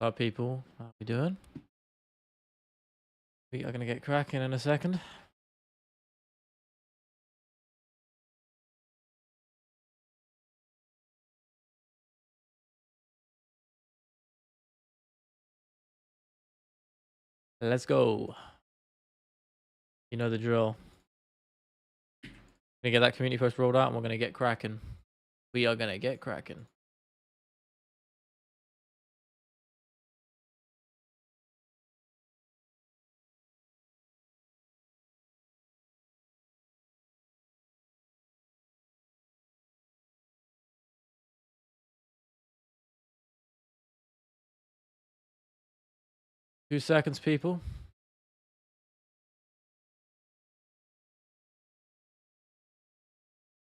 What's up, people? How we doing? We are gonna get cracking in a second. Let's go. You know the drill. Gonna get that community post rolled out, and we're gonna get cracking. We are gonna get cracking. Two seconds, people.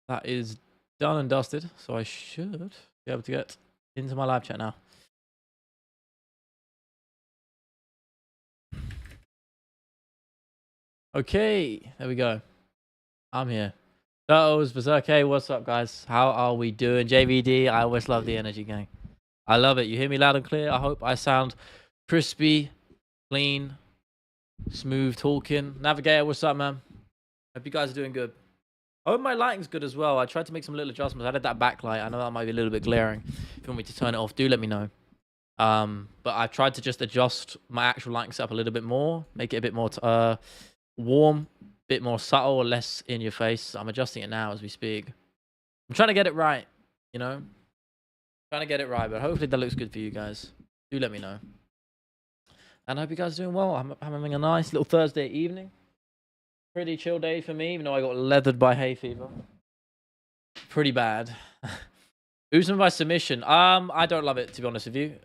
That is done and dusted, so I should be able to get into my live chat now. Okay, there we go. I'm here. That was Berserk. Hey, what's up, guys? How are we doing? JVD, I always love the energy, gang. I love it. You hear me loud and clear? I hope I sound crispy, clean, smooth talking. Navigator, what's up, man? Hope you guys are doing good. I hope my lighting's good as well. I tried to make some little adjustments. I did that backlight. I know that might be a little bit glaring. If you want me to turn it off, do let me know. But I tried to just adjust my actual lighting setup a little bit more, make it a bit more warm, a bit more subtle, or less in your face. I'm adjusting it now as we speak. I'm trying to get it right, you know? Trying to get it right, but hopefully that looks good for you guys. Do let me know. And I hope you guys are doing well. I'm having a nice little Thursday evening. Pretty chill day for me, even though I got leathered by hay fever. Pretty bad. Usman by submission. I don't love it, to be honest with you.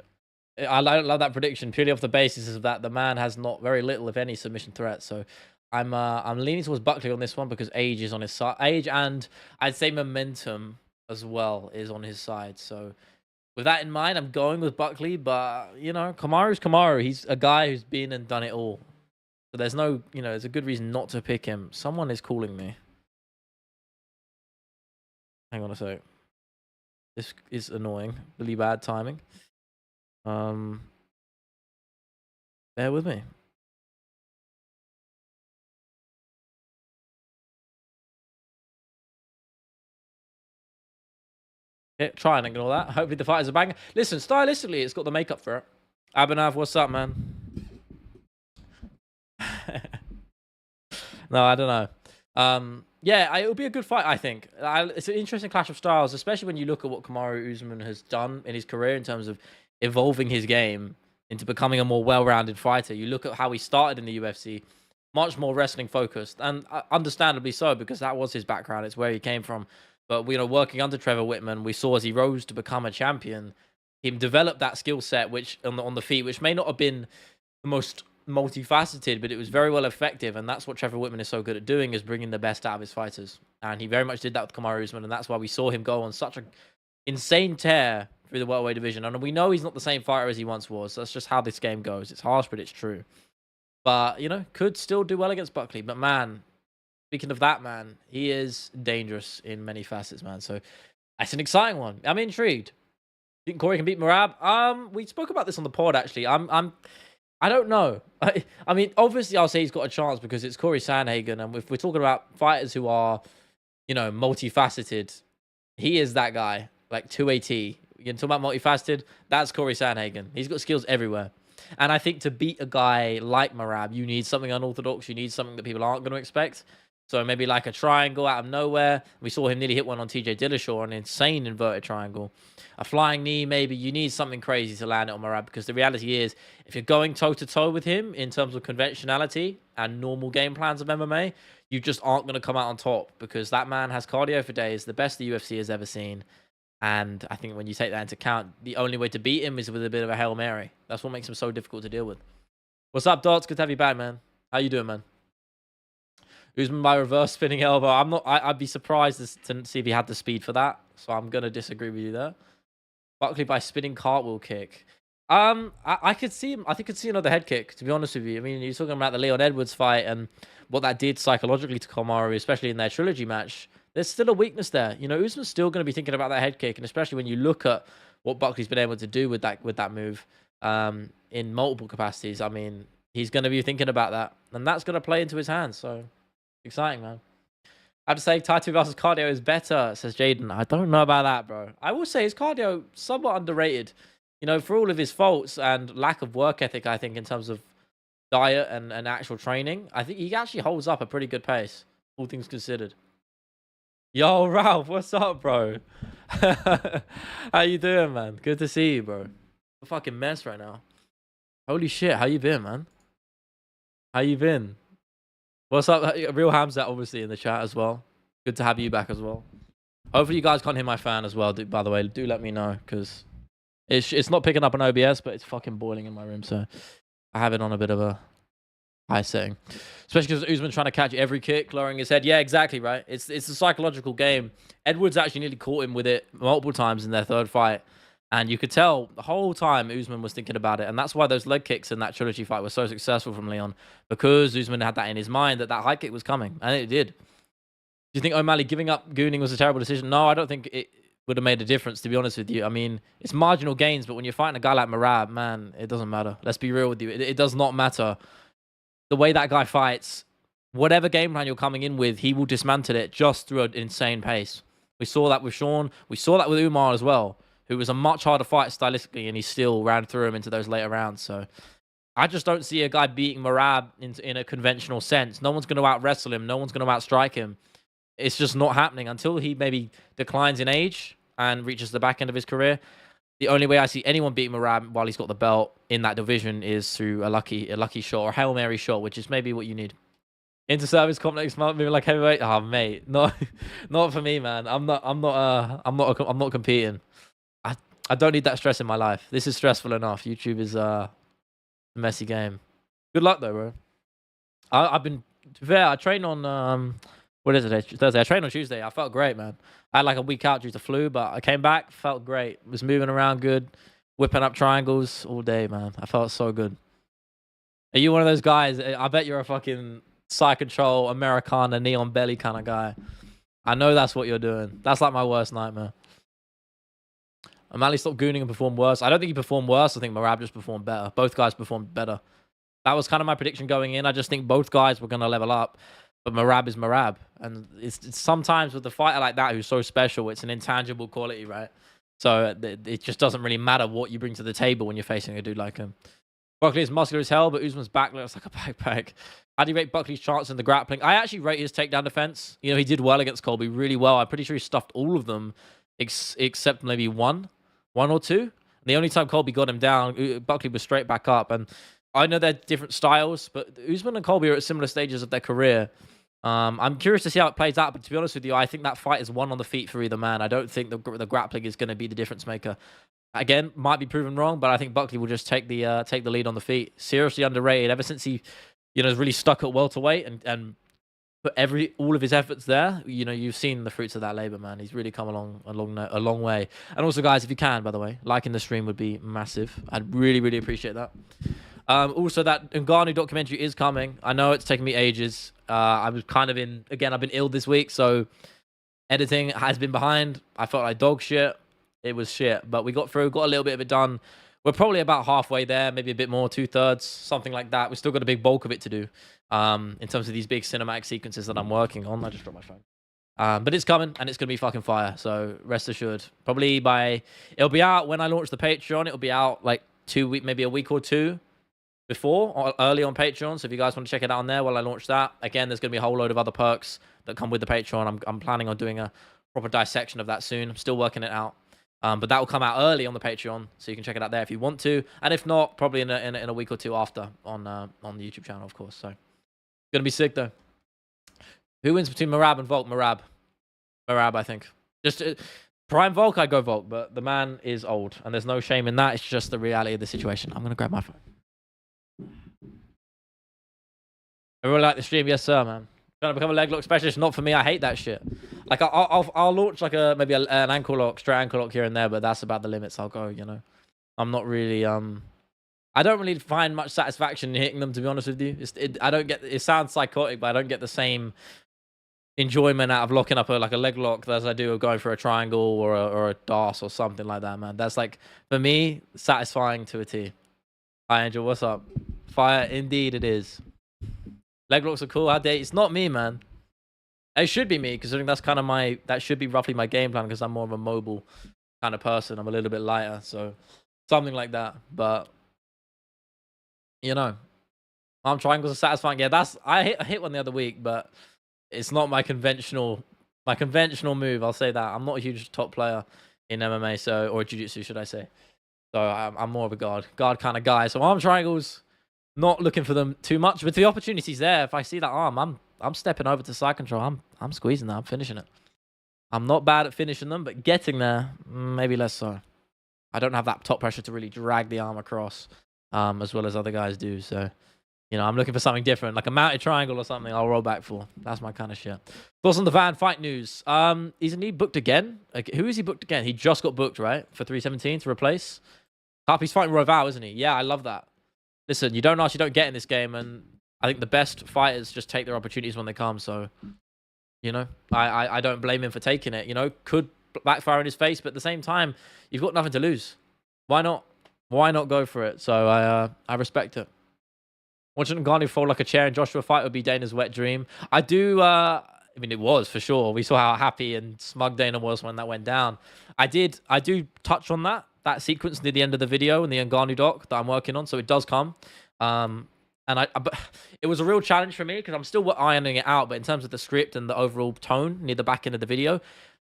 I don't love that prediction purely off the basis of that the man has not very little, if any, submission threat. So I'm leaning towards Buckley on this one because age is on his side. Age and I'd say momentum as well is on his side. So with that in mind, I'm going with Buckley. But you know, Kamaru's Kamaru. He's a guy who's been and done it all. So there's no, there's a good reason not to pick him. Someone is calling me. Hang on a sec. This is annoying. Really bad timing. Bear with me. Okay, try and ignore that. Hopefully the fight is a banger. Listen, stylistically, it's got the makeup for it. Abhinav, what's up, man? No, I don't know. Yeah, it'll be a good fight, I think. It's an interesting clash of styles, especially when you look at what Kamaru Usman has done in his career in terms of evolving his game into becoming a more well-rounded fighter. You look at how he started in the UFC, much more wrestling focused, and understandably so, because that was his background. It's where he came from. But working under Trevor Whitman, we saw as he rose to become a champion, him develop that skill set, which on the feet, which may not have been the most multifaceted, but it was very well effective, and that's what Trevor Whitman is so good at doing, is bringing the best out of his fighters. And he very much did that with Kamaru Usman, and that's why we saw him go on such an insane tear through the welterweight division. And we know he's not the same fighter as he once was. That's just how this game goes. It's harsh, but it's true. But, could still do well against Buckley. But, man, speaking of that, man, he is dangerous in many facets, man. So, that's an exciting one. I'm intrigued. You think Corey can beat Merab? We spoke about this on the pod, actually. I don't know. I mean, obviously, I'll say he's got a chance because it's Corey Sandhagen. And if we're talking about fighters who are, multifaceted, he is that guy. Like 280. You're talking about multifaceted? That's Corey Sandhagen. He's got skills everywhere. And I think to beat a guy like Merab, you need something unorthodox. You need something that people aren't going to expect. So maybe like a triangle out of nowhere. We saw him nearly hit one on TJ Dillashaw, an insane inverted triangle. A flying knee, maybe. You need something crazy to land it on Merab, because the reality is, if you're going toe-to-toe with him in terms of conventionality and normal game plans of MMA, you just aren't going to come out on top, because that man has cardio for days, the best the UFC has ever seen. And I think when you take that into account, the only way to beat him is with a bit of a Hail Mary. That's what makes him so difficult to deal with. What's up, Dots? Good to have you back, man. How you doing, man? Usman by reverse spinning elbow. I'd be surprised to see if he had the speed for that. So I'm gonna disagree with you there. Buckley by spinning cartwheel kick. I could see him. I think I could see another head kick, to be honest with you. I mean, you're talking about the Leon Edwards fight and what that did psychologically to Kamaru, especially in their trilogy match. There's still a weakness there. Usman's still going to be thinking about that head kick, and especially when you look at what Buckley's been able to do with that move. in multiple capacities, I mean, he's going to be thinking about that, and that's going to play into his hands. So exciting, man. I have to say, Tai Tuivasa's cardio is better, says Jaden. I don't know about that, bro. I will say his cardio somewhat underrated. You know, for all of his faults and lack of work ethic, I think in terms of diet and actual training, I think he actually holds up a pretty good pace, all things considered. Yo, Ralph, what's up, bro? How you doing, man? Good to see you, bro. A fucking mess right now. Holy shit, how you been, man? How you been? What's up? Real Hamza, obviously, in the chat as well. Good to have you back as well. Hopefully you guys can't hear my fan as well, by the way. Do let me know, because it's not picking up on OBS, but it's fucking boiling in my room, so I have it on a bit of a high setting. Especially because Usman trying to catch every kick, lowering his head. Yeah, exactly, right? It's a psychological game. Edwards actually nearly caught him with it multiple times in their third fight. And you could tell the whole time Usman was thinking about it. And that's why those leg kicks in that trilogy fight were so successful from Leon. Because Usman had that in his mind that high kick was coming. And it did. Do you think O'Malley giving up gooning was a terrible decision? No, I don't think it would have made a difference, to be honest with you. I mean, it's marginal gains. But when you're fighting a guy like Merab, man, it doesn't matter. Let's be real with you. It does not matter. The way that guy fights, whatever game plan you're coming in with, he will dismantle it just through an insane pace. We saw that with Sean. We saw that with Umar as well, who was a much harder fight stylistically, and he still ran through him into those later rounds. So I just don't see a guy beating Merab in a conventional sense. No one's going to out-wrestle him. No one's going to out-strike him. It's just not happening until he maybe declines in age and reaches the back end of his career. The only way I see anyone beating Merab while he's got the belt in that division is through a lucky shot or Hail Mary shot, which is maybe what you need. Inter-service complex moving like heavyweight. Oh, mate, not for me, man. I'm not competing. I don't need that stress in my life. This is stressful enough. YouTube is a messy game. Good luck though, bro. I've been fair. I trained on what is it? Thursday. I trained on Tuesday. I felt great, man. I had like a week out due to flu, but I came back, felt great. Was moving around good, whipping up triangles all day, man. I felt so good. Are you one of those guys? I bet you're a fucking side control, Americana, neon belly kind of guy. I know that's what you're doing. That's like my worst nightmare. O'Malley stopped gooning and performed worse. I don't think he performed worse. I think Merab just performed better. Both guys performed better. That was kind of my prediction going in. I just think both guys were going to level up. But Merab is Merab. And it's sometimes with a fighter like that who's so special, it's an intangible quality, right? So it just doesn't really matter what you bring to the table when you're facing a dude like him. Buckley is muscular as hell, but Usman's back looks like a backpack. How do you rate Buckley's chance in the grappling? I actually rate his takedown defense. You know, he did well against Colby, really well. I'm pretty sure he stuffed all of them except maybe one or two. And the only time Colby got him down, Buckley was straight back up. And I know they're different styles, but Usman and Colby are at similar stages of their career. I'm curious to see how it plays out, but to be honest with you, I think that fight is won on the feet for either man. I don't think the grappling is going to be the difference maker. Again, might be proven wrong, but I think Buckley will just take the lead on the feet. Seriously underrated. Ever since he, is really stuck at welterweight and put all of his efforts there, you've seen the fruits of that labor, man. He's really come a long way. And also, guys, if you can, by the way, liking the stream would be massive. I'd really, really appreciate that. Also, that Ngannou documentary is coming. I know it's taken me ages. I was kind of I've been ill this week, so editing has been behind. I felt like dog shit. It was shit, but we got through, got a little bit of it done. We're probably about halfway there, maybe a bit more, 2/3, something like that. We still got a big bulk of it to do in terms of these big cinematic sequences that I'm working on. I just dropped my phone. But it's coming, and it's going to be fucking fire, so rest assured. Probably it'll be out when I launch the Patreon. It'll be out like 2 weeks, maybe a week or two before, or early on Patreon. So if you guys want to check it out on there while I launch that. Again, there's going to be a whole load of other perks that come with the Patreon. I'm planning on doing a proper dissection of that soon. I'm still working it out. But that will come out early on the Patreon, so you can check it out there if you want to. And if not, probably in a week or two after on the YouTube channel, of course. So, gonna be sick though. Who wins between Merab and Volk? Merab, I think. Just prime Volk, I go Volk, but the man is old, and there's no shame in that. It's just the reality of the situation. I'm gonna grab my phone. Everyone like the stream? Yes, sir, man. Trying to become a leg lock specialist? Not for me. I hate that shit. Like I'll launch like maybe an ankle lock, straight ankle lock here and there, but that's about the limits I'll go. I'm not really I don't really find much satisfaction in hitting them, to be honest with you. I don't get. It sounds psychotic, but I don't get the same enjoyment out of locking up a leg lock as I do of going for a triangle or a DAS or something like that, man. That's like, for me, satisfying to a T. Hi, Angel. What's up? Fire, indeed it is. Leg locks are cool. How dare it's not me, man. It should be me, considering that's kind of that should be roughly my game plan, because I'm more of a mobile kind of person. I'm a little bit lighter, so something like that. But you know, arm triangles are satisfying. Yeah, I hit one the other week, but it's not my conventional move. I'll say that. I'm not a huge top player in MMA, or jiu-jitsu, should I say? So I'm more of a guard kind of guy. So arm triangles, not looking for them too much, but the opportunity's there. If I see that arm, I'm stepping over to side control. I'm squeezing that. I'm finishing it. I'm not bad at finishing them, but getting there, maybe less so. I don't have that top pressure to really drag the arm across, as well as other guys do. So, I'm looking for something different, like a mounted triangle or something. I'll roll back for. That's my kind of shit. Thoughts on the Van fight news? Isn't he booked again? Like, who is he booked again? He just got booked, right, for 317 to replace. He's fighting Roval, isn't he? Yeah, I love that. Listen, you don't ask, you don't get in this game, and I think the best fighters just take their opportunities when they come. So, I don't blame him for taking it. Could backfire in his face, but at the same time, you've got nothing to lose. Why not? Why not go for it? So I respect it. Watching Ngannou fall like a chair in Joshua fight would be Dana's wet dream. I do. I mean, it was for sure. We saw how happy and smug Dana was when that went down. I do touch on that sequence near the end of the video in the Ngannou doc that I'm working on, so it does come. And but it was a real challenge for me because I'm still ironing it out. But in terms of the script and the overall tone near the back end of the video,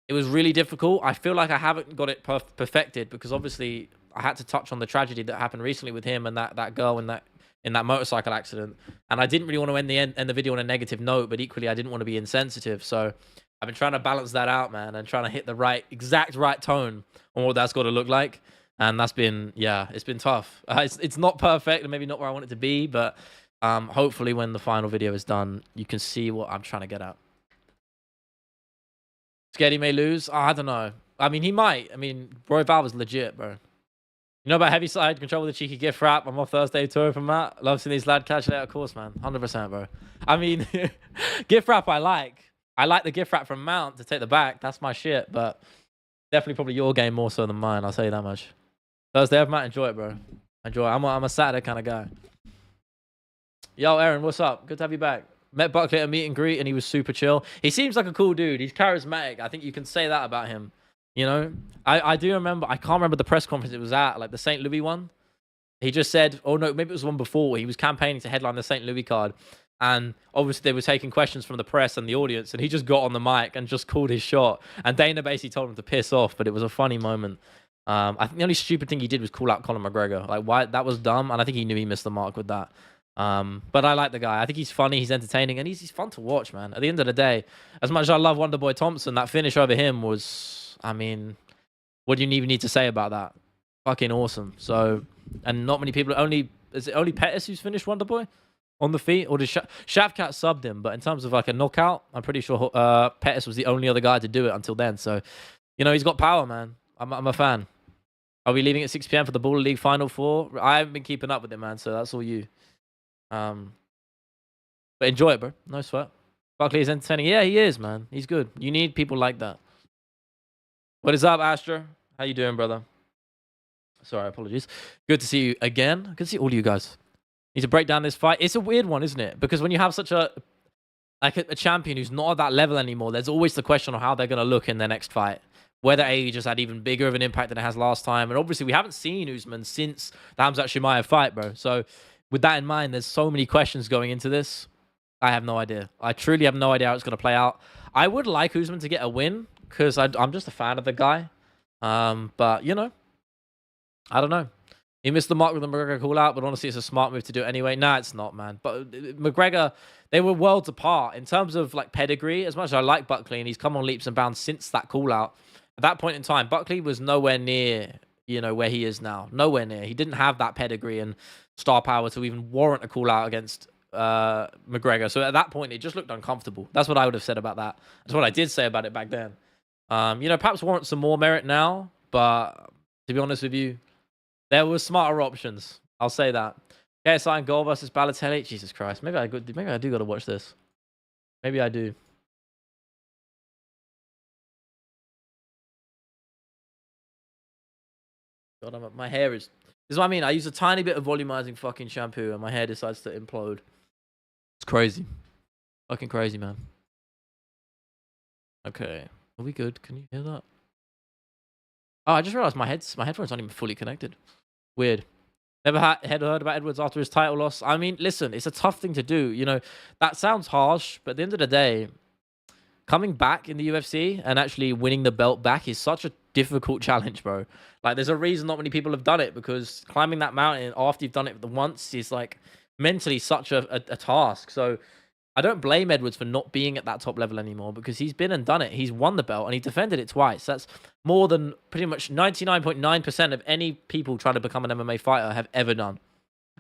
it was really difficult. I feel like I haven't got it perfected because obviously I had to touch on the tragedy that happened recently with him and that girl in that motorcycle accident. And I didn't really want to end the video on a negative note, but equally I didn't want to be insensitive. So I've been trying to balance that out, man, and trying to hit the exact right tone on what that's got to look like. And that's been, it's been tough. It's not perfect and maybe not where I want it to be, but hopefully when the final video is done, you can see what I'm trying to get at. Scared he may lose? Oh, I don't know. I mean, he might. I mean, Royval was legit, bro. You know about heavy side control with the cheeky gift wrap? I'm off Thursday touring from Matt. Love seeing these lad catch it out, of course, man. 100%, bro. I mean, gift wrap I like. I like the gift wrap from Mount to take the back. That's my shit, but definitely probably your game more so than mine. I'll say that much. Thursday, I might enjoy it, bro. Enjoy it. I'm a Saturday kind of guy. Yo, Aaron, what's up? Good to have you back. Met Buckley at a meet and greet, and he was super chill. He seems like a cool dude. He's charismatic. I think you can say that about him. I do remember. I can't remember the press conference it was at, like the St. Louis one. He just said, oh no, maybe it was one before. He was campaigning to headline the St. Louis card, and obviously they were taking questions from the press and the audience, and he just got on the mic and just called his shot. And Dana basically told him to piss off, but it was a funny moment. I think the only stupid thing he did was call out Conor McGregor. Like, why? That was dumb, and I think he knew he missed the mark with that. But I like the guy. I think he's funny, he's entertaining, and he's fun to watch, man. At the end of the day, as much as I love Wonderboy Thompson, that finish over him was, I mean, what do you even need to say about that? Fucking awesome. So, and not many people, is it only Pettis who's finished Wonderboy on the feet? Or did Shavkat subbed him? But in terms of like a knockout, I'm pretty sure Pettis was the only other guy to do it until then. So, he's got power, man. I'm a fan. Are we leaving at 6 p.m. for the Baller League Final 4? I haven't been keeping up with it, man, so that's all you. But enjoy it, bro. No sweat. Buckley is entertaining. Yeah, he is, man. He's good. You need people like that. What is up, Astra? How you doing, brother? Sorry, apologies. Good to see you again. Good to see all of you guys. Need to break down this fight. It's a weird one, isn't it? Because when you have such a champion who's not at that level anymore, there's always the question of how they're going to look in their next fight. Whether AE just had even bigger of an impact than it has last time. And obviously, we haven't seen Usman since the Khamzat Chimaev fight, bro. So, with that in mind, there's so many questions going into this. I have no idea. I truly have no idea how it's going to play out. I would like Usman to get a win because I'm just a fan of the guy. But, I don't know. He missed the mark with the McGregor call out, but honestly, it's a smart move to do it anyway. Nah, it's not, man. But McGregor, they were worlds apart in terms of like pedigree. As much as I like Buckley, and he's come on leaps and bounds since that call out. At that point in time, Buckley was nowhere near, where he is now. Nowhere near. He didn't have that pedigree and star power to even warrant a call out against McGregor. So at that point, it just looked uncomfortable. That's what I would have said about that. That's what I did say about it back then. Perhaps warrant some more merit now, but to be honest with you, there were smarter options. I'll say that. KSI and Goal versus Balotelli. Jesus Christ. Maybe I do got to watch this. Maybe I do. God, my hair is. This is what I mean. I use a tiny bit of volumizing fucking shampoo, and my hair decides to implode. It's crazy. Fucking crazy, man. Okay. Are we good? Can you hear that? Oh, I just realized my headphones aren't even fully connected. Weird. Never had heard about Edwards after his title loss. I mean, listen, it's a tough thing to do. You know, that sounds harsh, but at the end of the day, coming back in the UFC and actually winning the belt back is such a difficult challenge, bro. Like, there's a reason not many people have done it, because climbing that mountain after you've done it once is like mentally such a task. So I don't blame Edwards for not being at that top level anymore, because he's been and done it. He's won the belt and he defended it twice. That's more than pretty much 99.9% of any people trying to become an MMA fighter have ever done.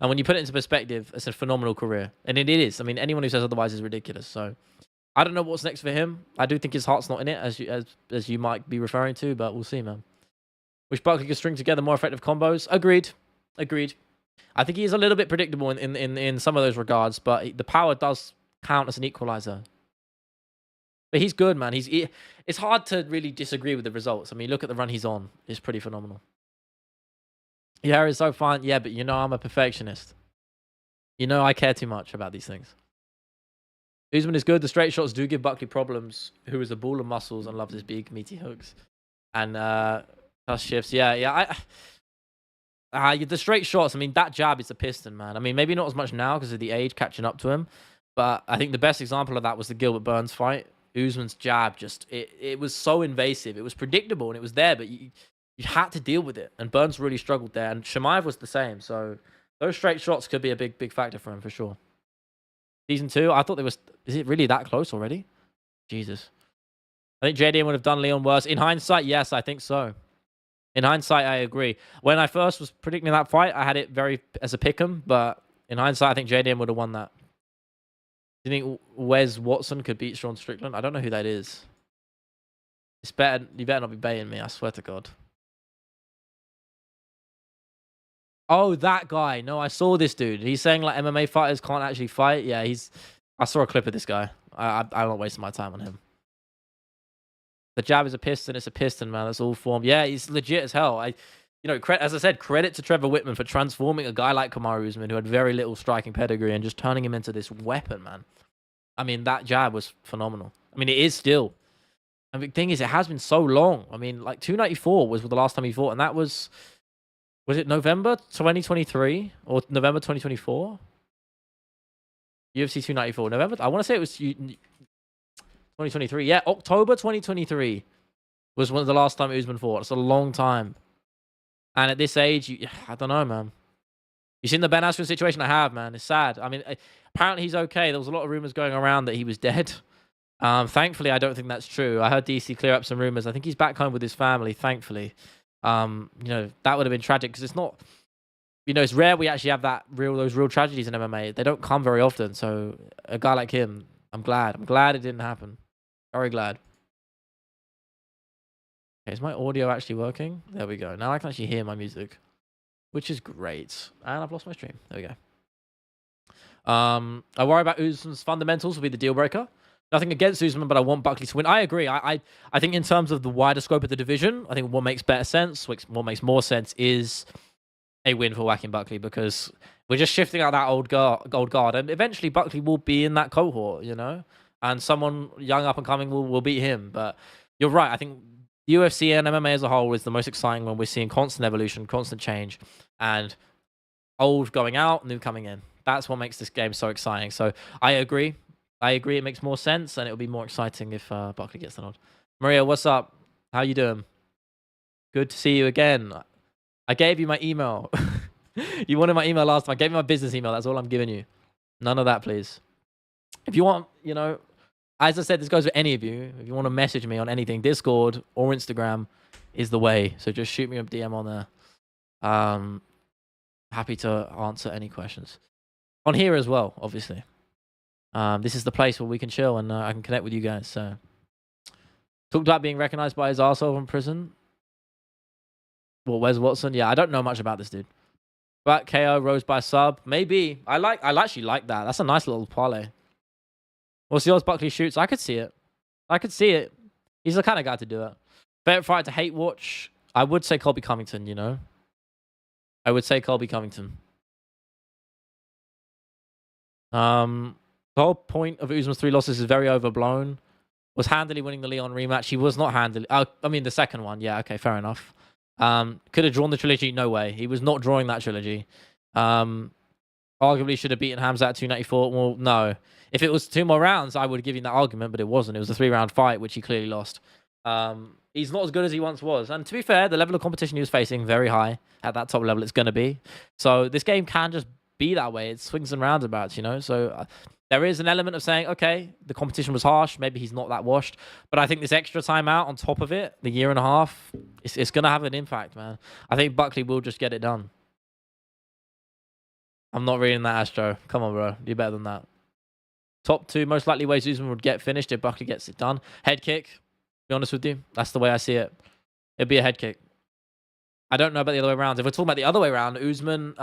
And when you put it into perspective, it's a phenomenal career. And it is. I mean, anyone who says otherwise is ridiculous. So I don't know what's next for him. I do think his heart's not in it, as you might be referring to, but we'll see, man. Wish Buckley could string together more effective combos. Agreed. I think he's a little bit predictable in some of those regards, but the power does count as an equalizer. But he's good, man. It's hard to really disagree with the results. I mean, look at the run he's on. It's pretty phenomenal. Yeah, it's so fun. Yeah, but you know I'm a perfectionist. You know I care too much about these things. Usman is good. The straight shots do give Buckley problems, who is a ball of muscles and loves his big, meaty hooks. And plus shifts. Yeah. The straight shots, I mean, that jab is a piston, man. I mean, maybe not as much now because of the age catching up to him. But I think the best example of that was the Gilbert Burns fight. Usman's jab it was so invasive. It was predictable and it was there, but you had to deal with it. And Burns really struggled there. And Chimaev was the same. So those straight shots could be a big factor for him for sure. Season 2, I thought is it really that close already? Jesus. I think JDM would have done Leon worse. In hindsight, yes, I think so. In hindsight, I agree. When I first was predicting that fight, I had it very as a pick'em, but in hindsight, I think JDM would have won that. Do you think Wes Watson could beat Sean Strickland? I don't know who that is. You better not be baiting me, I swear to God. Oh, that guy. No, I saw this dude. He's saying like MMA fighters can't actually fight. Yeah, I saw a clip of this guy. I'm not wasting my time on him. The jab is a piston. It's a piston, man. That's all form. Yeah, he's legit as hell. As I said, credit to Trevor Whitman for transforming a guy like Kamaru Usman, who had very little striking pedigree, and just turning him into this weapon, man. I mean, that jab was phenomenal. I mean, it is still. And the thing is, it has been so long. I mean, like 294 was the last time he fought, and that was it November 2023 or November 2024? UFC 294. November. I want to say it was 2023. Yeah, October 2023 was one of the last time Usman fought. It's a long time. And at this age, I don't know, man. You seen the Ben Askren situation? I have, man. It's sad. I mean, apparently he's okay. There was a lot of rumors going around that he was dead. Thankfully, I don't think that's true. I heard DC clear up some rumors. I think he's back home with his family, thankfully. That would have been tragic because it's not, it's rare we actually have those real tragedies in MMA. They don't come very often. So a guy like him, I'm glad. I'm glad it didn't happen. Very glad. Okay, is my audio actually working? There we go. Now I can actually hear my music, which is great. And I've lost my stream. There we go. I worry about Usman's fundamentals will be the deal breaker. Nothing against Usman, but I want Buckley to win. I agree. I think in terms of the wider scope of the division, I think what makes better sense, what makes more sense is a win for Joaquin Buckley, because we're just shifting out that old guard, and eventually Buckley will be in that cohort, and someone young up and coming will beat him. But you're right. I think UFC and MMA as a whole is the most exciting when we're seeing constant evolution, constant change, and old going out, new coming in. That's what makes this game so exciting. So I agree. It makes more sense, and it'll be more exciting if Buckley gets the nod. Maria, what's up? How you doing? Good to see you again. I gave you my email. You wanted my email last time. I gave you my business email. That's all I'm giving you. None of that, please. If you want, as I said, this goes for any of you. If you want to message me on anything, Discord or Instagram is the way. So just shoot me a DM on there. Happy to answer any questions. On here as well, obviously. This is the place where we can chill and I can connect with you guys. So, talked about being recognized by his arsehole from prison. Well, Wes Watson? Yeah, I don't know much about this dude. But KO rose by sub. Maybe. I actually like that. That's a nice little parlay. What's yours? Buckley shoots. I could see it. He's the kind of guy to do it. Favorite fight to hate watch? I would say Colby Covington, I would say Colby Covington. The whole point of Usman's 3 losses is very overblown. Was handily winning the Leon rematch. He was not handily. I mean, the second one. Yeah, okay, fair enough. Could have drawn the trilogy. No way. He was not drawing that trilogy. Arguably should have beaten Hamza at 294. Well, no. If it was 2 more rounds, I would give you that argument, but it wasn't. It was a 3-round fight, which he clearly lost. He's not as good as he once was. And to be fair, the level of competition he was facing, very high. At that top level, it's going to be. So this game can just be that way. It swings and roundabouts, you know? So there is an element of saying, okay, the competition was harsh. Maybe he's not that washed. But I think this extra time out on top of it, the year and a half, it's going to have an impact, man. I think Buckley will just get it done. I'm not reading that, Astro. Come on, bro. You're better than that. Top 2 most likely ways Usman would get finished if Buckley gets it done. Head kick. To be honest with you. That's the way I see it. It'd be a head kick. I don't know about the other way around. If we're talking about the other way around, Usman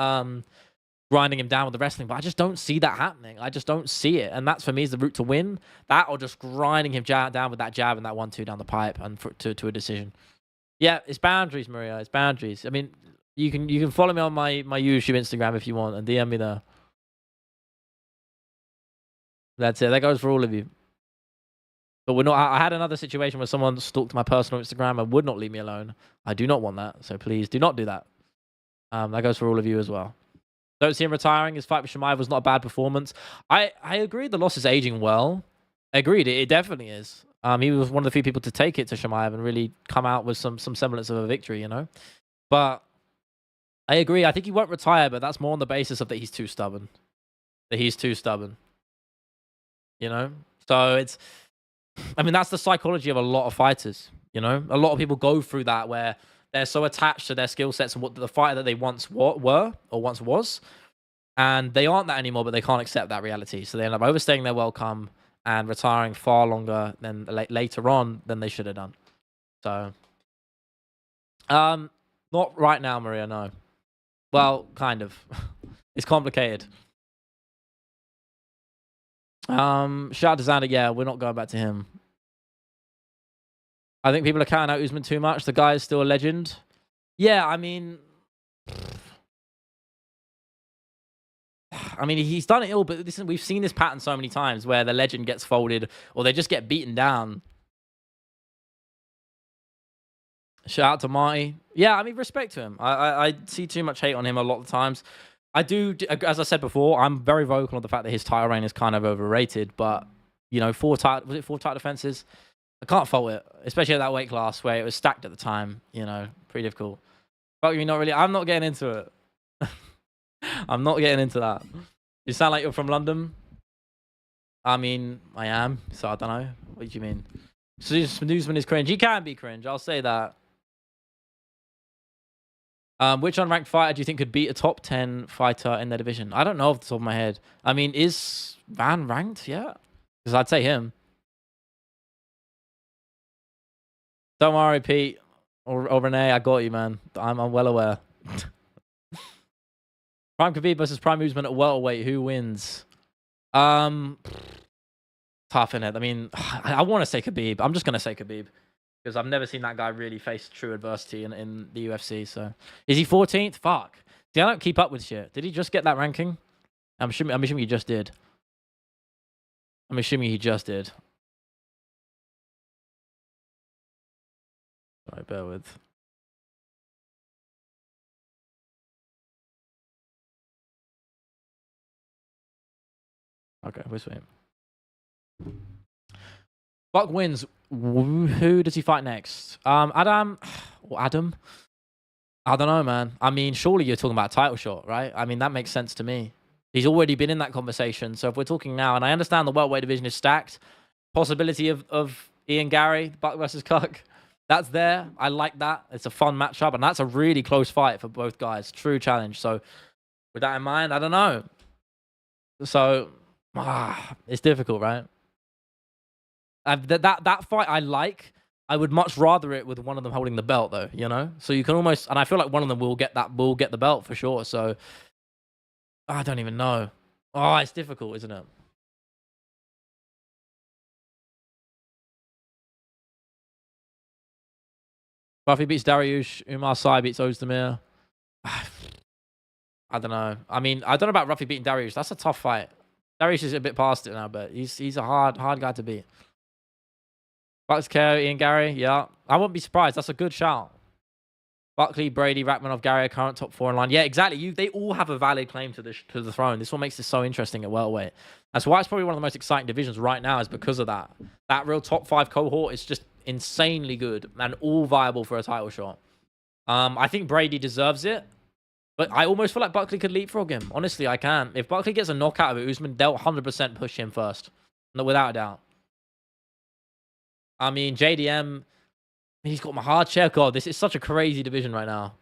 grinding him down with the wrestling, but I just don't see that happening. I just don't see it. And that's, for me, is the route to win. That or just grinding him down with that jab and that 1-2 down the pipe and to a decision. Yeah, it's boundaries, Maria. It's boundaries. I mean, you can follow me on my YouTube Instagram if you want and DM me there. That's it. That goes for all of you. But we're not. I had another situation where someone stalked my personal Instagram and would not leave me alone. I do not want that. So please do not do that. That goes for all of you as well. Don't see him retiring. His fight with Chimaev was not a bad performance. I agree the loss is aging well. Agreed. It definitely is. He was one of the few people to take it to Chimaev and really come out with some semblance of a victory, you know? But I agree. I think he won't retire, but that's more on the basis of that he's too stubborn. You know? So it's... I mean, that's the psychology of a lot of fighters, you know? A lot of people go through that where they're so attached to their skill sets and what the fighter that they once were or once was, and they aren't that anymore, but they can't accept that reality. So they end up overstaying their welcome and retiring far longer than later on than they should have done. So, not right now, Maria, no. Well, kind of. It's complicated. Shout out to Xander. Yeah, we're not going back to him. I think people are counting out Usman too much. The guy is still a legend. Yeah, I mean, he's done it ill, but listen, we've seen this pattern so many times where the legend gets folded or they just get beaten down. Shout out to Marty. Yeah, I mean, respect to him. I see too much hate on him a lot of times. I do, as I said before, I'm very vocal on the fact that his title reign is kind of overrated, but, you know, 4 title defenses? I can't fault it, especially at that weight class where it was stacked at the time, you know, pretty difficult. But you're not really, I'm not getting into it. I'm not getting into that. You sound like you're from London. I mean, I am, so I don't know. What do you mean? So Usman is cringe. He can be cringe, I'll say that. Which unranked fighter do you think could beat a top 10 fighter in their division? I don't know off the top of my head. I mean, is Van ranked yet? Because I'd say him. Don't worry, Pete. Or Renee, I got you, man. I'm well aware. Prime Khabib versus Prime Usman at welterweight. Who wins? Tough, innit? I mean, I want to say Khabib. I'm just going to say Khabib. Because I've never seen that guy really face true adversity in the UFC. So, is he 14th? Fuck. See, I don't keep up with shit. Did he just get that ranking? I'm assuming he just did. I'm assuming he just did. Sorry, bear with. Okay, we're sweet. Buck wins. Who does he fight next? Adam? Or Adam? I don't know, man. I mean, surely you're talking about a title shot, right? I mean, that makes sense to me. He's already been in that conversation. So if we're talking now, and I understand the welterweight division is stacked, possibility of Ian Gary, Buck versus Cook, that's there. I like that. It's a fun matchup, and that's a really close fight for both guys. True challenge. So with that in mind, I don't know. So it's difficult, right? That fight I like. I would much rather it with one of them holding the belt, though. You know, so you can almost, and I feel like one of them will get the belt for sure. So I don't even know. Oh, it's difficult, isn't it? Buffy beats Dariush. Umar Sai beats Ozdemir. I don't know. I mean, I don't know about Ruffy beating Darius. That's a tough fight. Darius is a bit past it now, but he's a hard guy to beat. Bucks KO, Ian Gary. Yeah. I wouldn't be surprised. That's a good shout. Buckley, Brady, Rachmanov, Gary, current top 4 in line. Yeah, exactly. They all have a valid claim to the throne. This one makes this so interesting at welterweight. That's why it's probably one of the most exciting divisions right now, is because of that. That real top 5 cohort is just insanely good and all viable for a title shot. I think Brady deserves it, but I almost feel like Buckley could leapfrog him. Honestly, I can. If Buckley gets a knockout of it, Usman, they'll 100% push him first. No, without a doubt. I mean, JDM, he's got Makhachev. God, this is such a crazy division right now.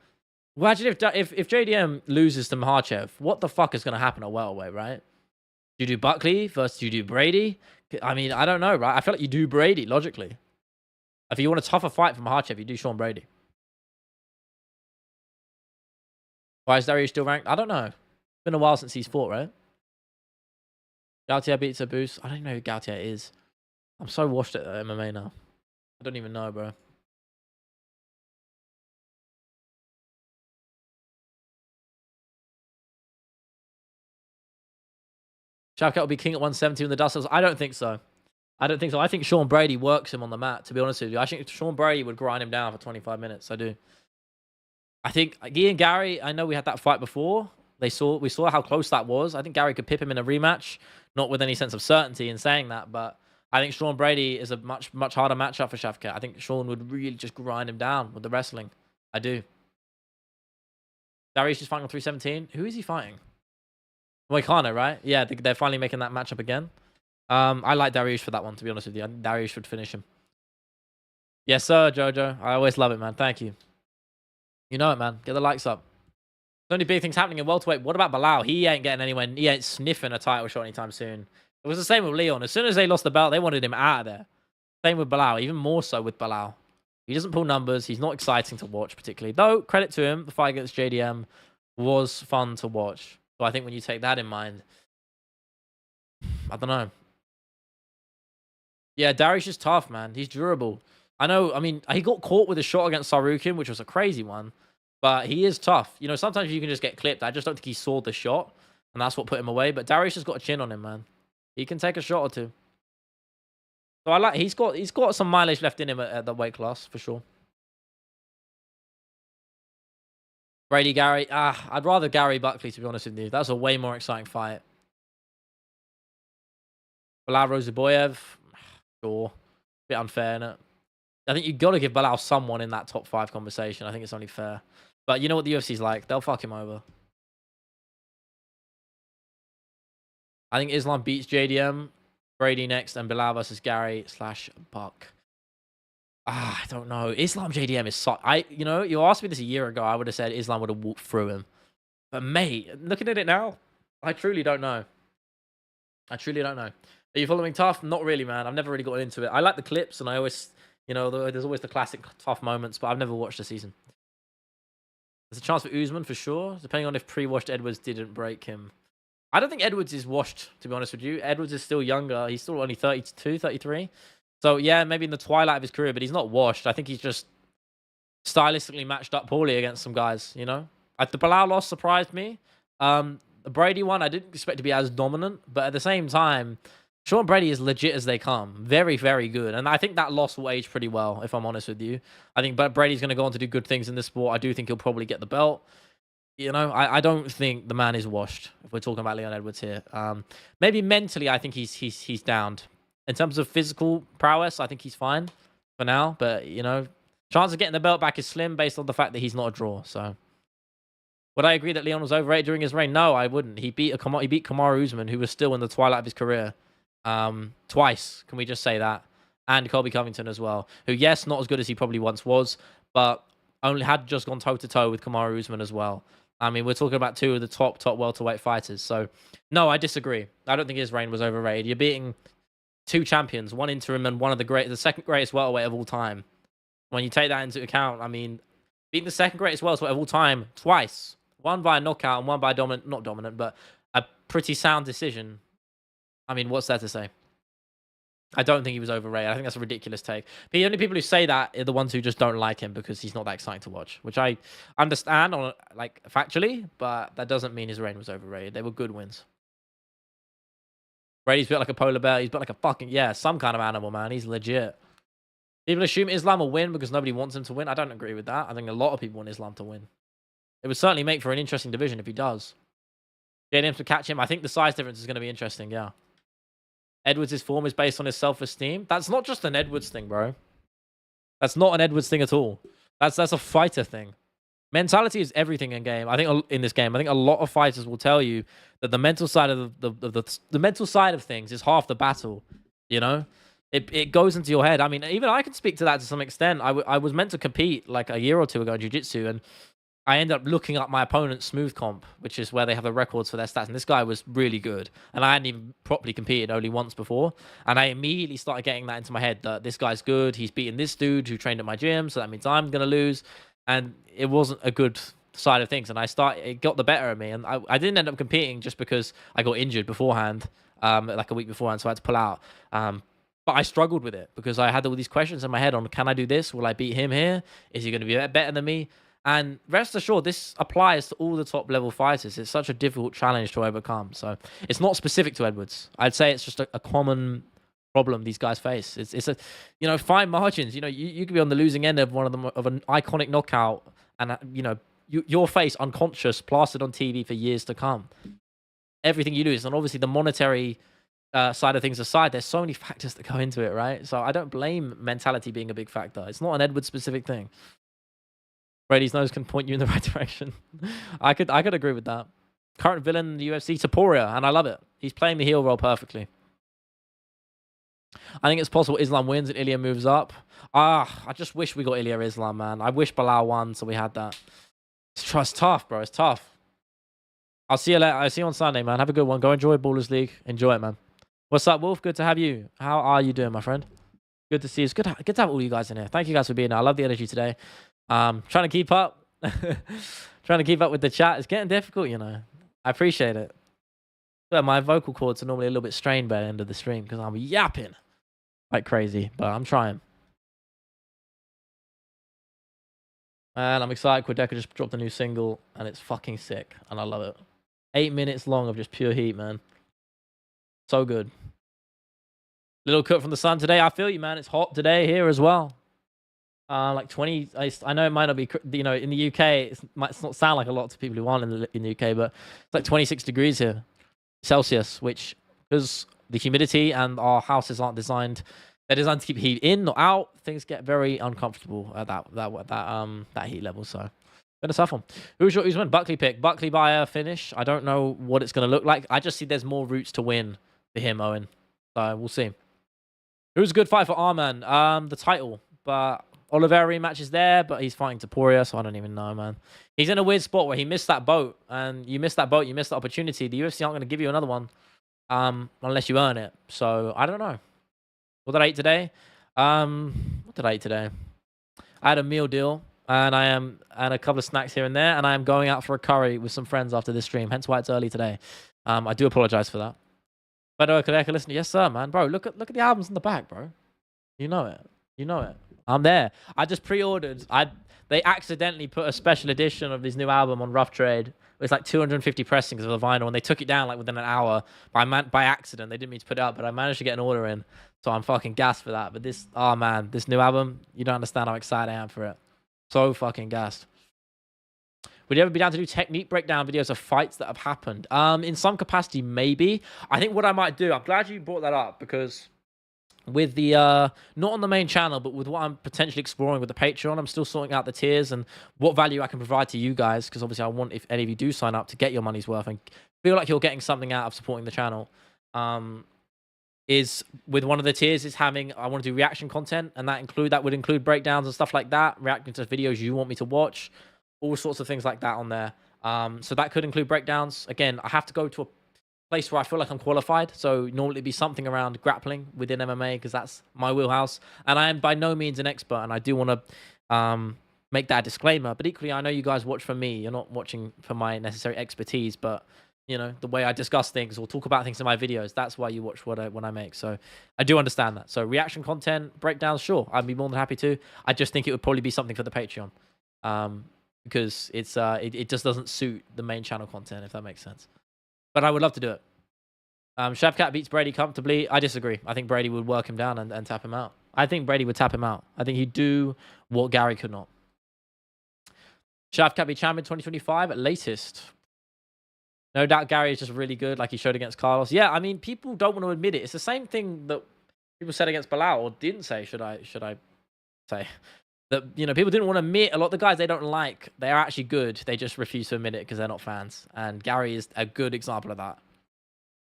Imagine if JDM loses to Makhachev, what the fuck is going to happen at welterweight, right? Do you do Buckley versus do you do Brady? I mean, I don't know, right? I feel like you do Brady, logically. If you want a tougher fight from Makhachev, you do Sean Brady. Why is Darius still ranked? I don't know. It's been a while since he's fought, right? Gautier beats a boost. I don't even know who Gautier is. I'm so washed at MMA now. I don't even know, bro. Shavkat will be king at 170 when the dust settles. I don't think so. I don't think so. I think Sean Brady works him on the mat, to be honest with you. I think Sean Brady would grind him down for 25 minutes. I do. I think Ian Gary, I know we had that fight before. We saw how close that was. I think Gary could pip him in a rematch, not with any sense of certainty in saying that, but I think Sean Brady is a much harder matchup for Shavkat. I think Sean would really just grind him down with the wrestling. I do. Darius is fighting on 317. Who is he fighting? Moicano, right? Yeah, they're finally making that matchup again. I like Darius for that one, to be honest with you. Darius should finish him. Yes, sir, Jojo. I always love it, man. Thank you. You know it, man. Get the likes up. There's only big things happening in welterweight. What about Bilal? He ain't getting anywhere. He ain't sniffing a title shot anytime soon. It was the same with Leon. As soon as they lost the belt, they wanted him out of there. Same with Bilal. Even more so with Bilal. He doesn't pull numbers. He's not exciting to watch particularly. Though, credit to him, the fight against JDM was fun to watch. So I think when you take that in mind, I don't know. Yeah, Darius is tough, man. He's durable. I know, I mean, he got caught with a shot against Sarukin, which was a crazy one. But he is tough. You know, sometimes you can just get clipped. I just don't think he saw the shot. And that's what put him away. But Darius has got a chin on him, man. He can take a shot or two. So I like, he's got some mileage left in him at the weight class, for sure. Brady, Gary. I'd rather Gary Buckley, to be honest with you. That's a way more exciting fight. Bilal Rozaboyev. Sure. Bit unfair, innit? I think you've got to give Bilal someone in that top 5 conversation. I think it's only fair. But you know what the UFC's like. They'll fuck him over. I think Islam beats JDM. Brady next. And Bilal versus Gary / Buck. I don't know. Islam JDM is so... You know, you asked me this a year ago. I would have said Islam would have walked through him. But mate, looking at it now, I truly don't know. I truly don't know. Are you following Tough? Not really, man. I've never really gotten into it. I like the clips, and I always... You know, there's always the classic Tough moments, but I've never watched the season. There's a chance for Usman, for sure, depending on if pre-washed Edwards didn't break him. I don't think Edwards is washed, to be honest with you. Edwards is still younger. He's still only 32, 33. So, yeah, maybe in the twilight of his career, but he's not washed. I think he's just stylistically matched up poorly against some guys, you know? The Bilal loss surprised me. The Brady one, I didn't expect to be as dominant, but at the same time... Sean Brady is legit as they come. Very, very good. And I think that loss will age pretty well, if I'm honest with you. I think Brady's going to go on to do good things in this sport. I do think he'll probably get the belt. You know, I don't think the man is washed, if we're talking about Leon Edwards here. Maybe mentally, I think he's downed. In terms of physical prowess, I think he's fine for now. But, you know, chance of getting the belt back is slim based on the fact that he's not a draw. So, would I agree that Leon was overrated during his reign? No, I wouldn't. He beat Kamaru Usman, who was still in the twilight of his career. Twice, can we just say that? And Colby Covington as well, who, yes, not as good as he probably once was, but only had just gone toe-to-toe with Kamaru Usman as well. I mean, we're talking about 2 of the top welterweight fighters. So, no, I disagree. I don't think his reign was overrated. You're beating 2 champions, one interim and one of the second greatest welterweight of all time. When you take that into account, I mean, beating the second greatest welterweight of all time twice. One by a knockout and one by not dominant, but a pretty sound decision. I mean, what's there to say? I don't think he was overrated. I think that's a ridiculous take. The only people who say that are the ones who just don't like him because he's not that exciting to watch, which I understand on like factually, but that doesn't mean his reign was overrated. They were good wins. Brady's built like a polar bear. He's built like a fucking, yeah, some kind of animal, man. He's legit. People assume Islam will win because nobody wants him to win. I don't agree with that. I think a lot of people want Islam to win. It would certainly make for an interesting division if he does. Getting him to catch him, I think the size difference is going to be interesting, yeah. Edwards' form is based on his self-esteem. That's not just an Edwards thing, bro. That's not an Edwards thing at all. That's a fighter thing. Mentality is everything in game. I think in this game, I think a lot of fighters will tell you that the mental side of the mental side of things is half the battle. You know, it goes into your head. I mean, even I can speak to that to some extent. I was meant to compete like a year or two ago in jiu-jitsu, and I ended up looking up my opponent's smooth comp, which is where they have the records for their stats. And this guy was really good. And I hadn't even properly competed only once before. And I immediately started getting that into my head that this guy's good. He's beating this dude who trained at my gym. So that means I'm going to lose. And it wasn't a good side of things. And it got the better of me. And I didn't end up competing just because I got injured beforehand, like a week beforehand. So I had to pull out. But I struggled with it because I had all these questions in my head on, can I do this? Will I beat him here? Is he going to be better than me? And rest assured, this applies to all the top level fighters. It's such a difficult challenge to overcome. So it's not specific to Edwards. I'd say it's just a common problem these guys face. It's a, fine margins. You could be on the losing end of of an iconic knockout, and your face unconscious, plastered on TV for years to come. Everything you lose, and obviously the monetary side of things aside, there's so many factors that go into it, right? So I don't blame mentality being a big factor. It's not an Edwards specific thing. Brady's nose can point you in the right direction. I could agree with that. Current villain in the UFC, Taporia, and I love it. He's playing the heel role perfectly. I think it's possible Islam wins and Ilya moves up. I just wish we got Ilya Islam, man. I wish Bilal won, so we had that. It's tough, bro. It's tough. I'll see you later. I'll see you on Sunday, man. Have a good one. Go enjoy Ballers League. Enjoy it, man. What's up, Wolf? Good to have you. How are you doing, my friend? Good to see you. It's good to have all you guys in here. Thank you guys for being here. I love the energy today. Trying to keep up. Trying to keep up with the chat. It's getting difficult, I appreciate it. But my vocal cords are normally a little bit strained by the end of the stream because I'm yapping like crazy, but I'm trying. And I'm excited. Quedeca just dropped a new single, and it's fucking sick, and I love it. 8 minutes long of just pure heat, man. So good. Little cut from the sun today. I feel you, man. It's hot today here as well. Like 20. I know it might not be, in the UK, it might not sound like a lot to people who aren't in the UK, but it's like 26 degrees here, Celsius, which, because the humidity and our houses aren't designed, they're designed to keep heat in, not out. Things get very uncomfortable at that heat level. So, been a tough one. Who's your Usman? Buckley pick. Buckley by a finish. I don't know what it's going to look like. I just see there's more routes to win for him, Owen. So we'll see. Who's a good fight for Arman? The title, but Oliveira rematch is there, but he's fighting Taporia, so I don't even know, man. He's in a weird spot where he missed that boat, and you missed that boat, you missed the opportunity. The UFC aren't going to give you another one unless you earn it. So I don't know. What did I eat today? What did I eat today? I had a meal deal, and and a couple of snacks here and there, and I am going out for a curry with some friends after this stream. Hence why it's early today. I do apologize for that. But listen, yes sir, man, bro. Look at the albums in the back, bro. You know it. You know it. I'm there. I just pre-ordered. They accidentally put a special edition of his new album on Rough Trade. It's like 250 pressings of the vinyl, and they took it down like within an hour by accident. They didn't mean to put it up, but I managed to get an order in, so I'm fucking gassed for that. But this new album, you don't understand how excited I am for it. So fucking gassed. Would you ever be down to do technique breakdown videos of fights that have happened? In some capacity, maybe. I think what I might do. I'm glad you brought that up because with the not on the main channel, but with what I'm potentially exploring with the Patreon, I'm still sorting out the tiers and what value I can provide to you guys, because obviously I want, if any of you do sign up, to get your money's worth and feel like you're getting something out of supporting the channel. Is with one of the tiers is having, I want to do reaction content, and that would include breakdowns and stuff like that, reacting to videos you want me to watch, all sorts of things like that on there. So that could include breakdowns. Again, I have to go to a place where I feel like I'm qualified. So normally it'd be something around grappling within MMA, because that's my wheelhouse. And I am by no means an expert, and I do want to make that a disclaimer. But equally, I know you guys watch for me. You're not watching for my necessary expertise. But you know, the way I discuss things or talk about things in my videos. That's why you watch what I make. So I do understand that. So reaction content, breakdowns, sure, I'd be more than happy to. I just think it would probably be something for the Patreon, because it just doesn't suit the main channel content, if that makes sense. But I would love to do it. Shavkat beats Brady comfortably. I disagree. I think Brady would work him down and tap him out. I think Brady would tap him out. I think he'd do what Gary could not. Shavkat be champion 2025 at latest. No doubt Gary is just really good, like he showed against Carlos. Yeah, I mean, people don't want to admit it. It's the same thing that people said against Bilal, or didn't say, should I say. That, you know, people didn't want to admit a lot of the guys they don't like, they're actually good. They just refuse to admit it because they're not fans. And Gary is a good example of that.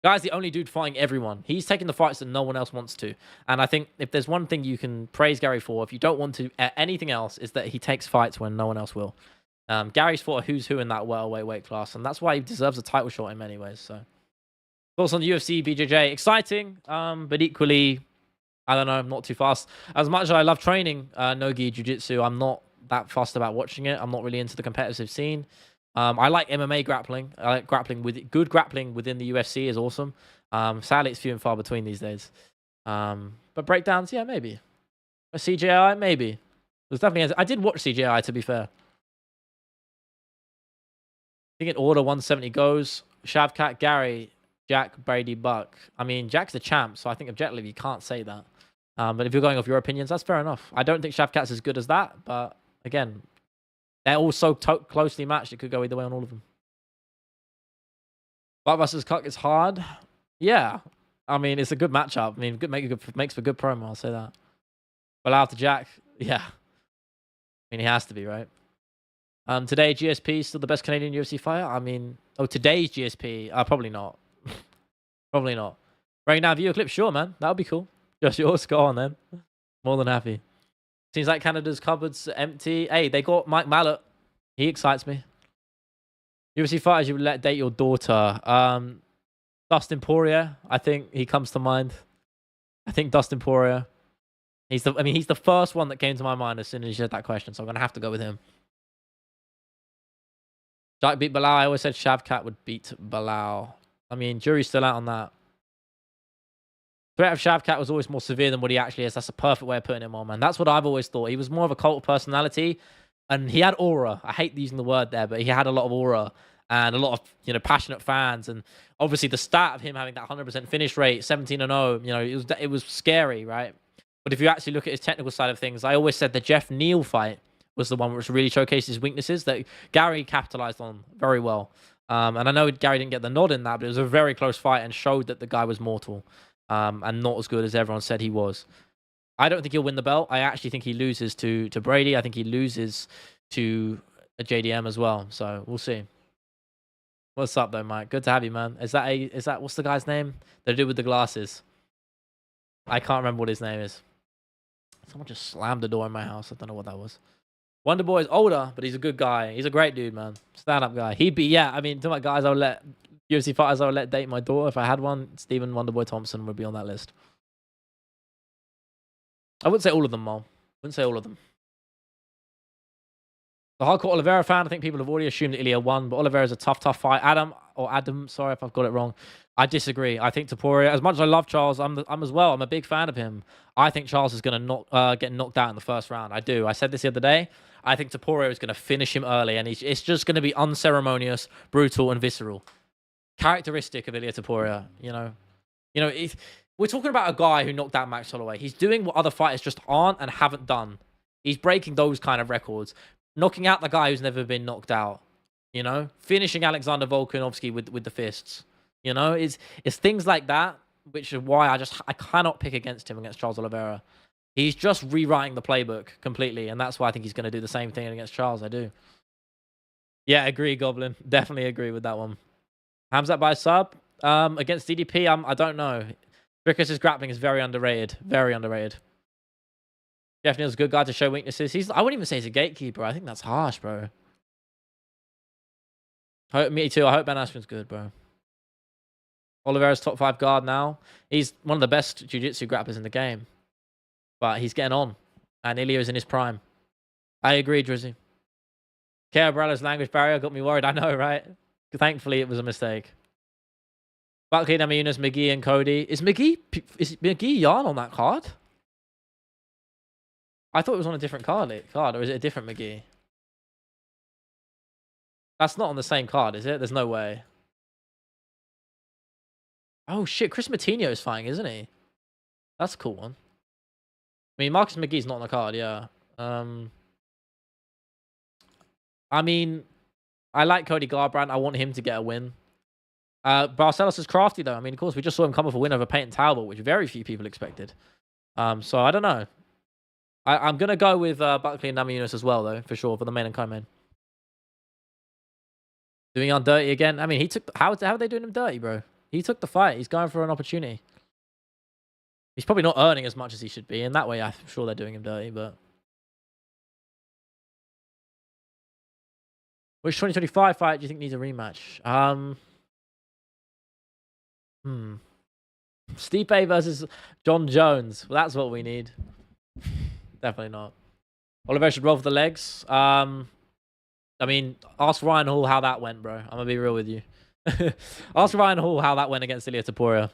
Guy's the only dude fighting everyone. He's taking the fights that no one else wants to. And I think if there's one thing you can praise Gary for, if you don't want to anything else, is that he takes fights when no one else will. Gary's fought a who's who in that welterweight weight class, and that's why he deserves a title shot in many ways. So, thoughts on the UFC, BJJ? Exciting, but equally, I don't know, not too fast. As much as I love training no-gi jiu-jitsu, I'm not that fussed about watching it. I'm not really into the competitive scene. I like MMA grappling. I like grappling good grappling within the UFC is awesome. Sadly, it's few and far between these days. But breakdowns, yeah, maybe. A CGI, maybe. There's definitely. I did watch CGI, to be fair. I think in order 170 goes. Shavkat, Gary, Jack, Brady, Buck. I mean, Jack's the champ, so I think objectively you can't say that. But if you're going off your opinions, that's fair enough. I don't think Shavkat's as good as that, but again, they're all so closely matched, it could go either way on all of them. Buck versus Cuck is hard. Yeah. I mean, it's a good matchup. I mean, makes for good promo, I'll say that. But after Jack, yeah. I mean, he has to be, right? Today, GSP still the best Canadian UFC fighter? I mean, today's GSP? Probably not. Probably not. Right now, view a clip? Sure, man. That would be cool. Just yours. Go on, then. More than happy. Seems like Canada's cupboard's empty. Hey, they got Mike Mallet. He excites me. UFC fighters you would let date your daughter. Dustin Poirier. I think he comes to mind. I think Dustin Poirier. He's the first one that came to my mind as soon as you said that question, so I'm going to have to go with him. Jack beat Bilal. I always said Shavkat would beat Bilal. I mean, jury's still out on that. Threat of Shavkat was always more severe than what he actually is. That's a perfect way of putting him on, man. That's what I've always thought. He was more of a cult of personality, and he had aura. I hate using the word there, but he had a lot of aura and a lot of, you know, passionate fans. And obviously the stat of him having that 100% finish rate, 17-0, you know, it was scary, right? But if you actually look at his technical side of things, I always said the Jeff Neal fight was the one which really showcased his weaknesses that Gary capitalized on very well. And I know Gary didn't get the nod in that, but it was a very close fight and showed that the guy was mortal, and not as good as everyone said he was. I don't think he'll win the belt. I actually think he loses to Brady. I think he loses to a JDM as well. So we'll see. What's up though, Mike? Good to have you, man. Is that what's the guy's name? The dude with the glasses. I can't remember what his name is. Someone just slammed the door in my house. I don't know what that was. Wonder Boy is older, but he's a good guy. He's a great dude, man. Stand-up guy. He'd be, yeah, I mean, to my guys, I would let, UFC fighters I would let date my daughter. If I had one, Stephen Wonderboy Thompson would be on that list. I wouldn't say all of them, Mo. Wouldn't say all of them. The hardcore Oliveira fan, I think people have already assumed that Ilya won, but Oliveira's a tough fight. Adam, sorry if I've got it wrong. I disagree. I think Topuria, as much as I love Charles, I'm as well. I'm a big fan of him. I think Charles is going to get knocked out in the first round. I do. I said this the other day. I think Topuria is going to finish him early, and it's just going to be unceremonious, brutal, and visceral. Characteristic of Ilya Topuria, you know. We're talking about a guy who knocked out Max Holloway. He's doing what other fighters just aren't and haven't done. He's breaking those kind of records. Knocking out the guy who's never been knocked out. You know, finishing Alexander Volkanovski with the fists. You know, it's things like that, which is why I cannot pick against him against Charles Oliveira. He's just rewriting the playbook completely, and that's why I think he's going to do the same thing against Charles. I do. Yeah, agree, Goblin. Definitely agree with that one. Hamzat by sub against DDP. I don't know. Because grappling is very underrated. Very underrated. Jeff Neal's a good guy to show weaknesses. I wouldn't even say he's a gatekeeper. I think that's harsh, bro. Me too. I hope Ben Askren's good, bro. Oliveira's top 5 guard now. He's one of the best jiu-jitsu grapplers in the game. But he's getting on. And Ilya is in his prime. I agree, Drizzy. Cabrera's language barrier got me worried. I know, right? Thankfully, it was a mistake. Buckley, Namajunas, McGee, and Cody. Is McGee Yarn on that card? I thought it was on a different card, or is it a different McGee? That's not on the same card, is it? There's no way. Oh shit, Chris Matinho is fighting, isn't he? That's a cool one. I mean, Marcus McGee's not on the card, yeah. I mean, I like Cody Garbrandt. I want him to get a win. Barcelos is crafty, though. I mean, of course, we just saw him come off a win over Peyton Talbot, which very few people expected. So I don't know. I'm going to go with Buckley and Namajunas as well, though, for sure, for the main and co-main. Doing on dirty again. I mean, he took... How are they doing him dirty, bro? He took the fight. He's going for an opportunity. He's probably not earning as much as he should be. In that way, I'm sure they're doing him dirty, but... Which 2025 fight do you think needs a rematch? Stipe versus John Jones. Well, that's what we need. Definitely not. Oliveira should roll for the legs. I mean, ask Ryan Hall how that went, bro. I'm gonna be real with you. Ask Ryan Hall how that went against Ilia Topuria.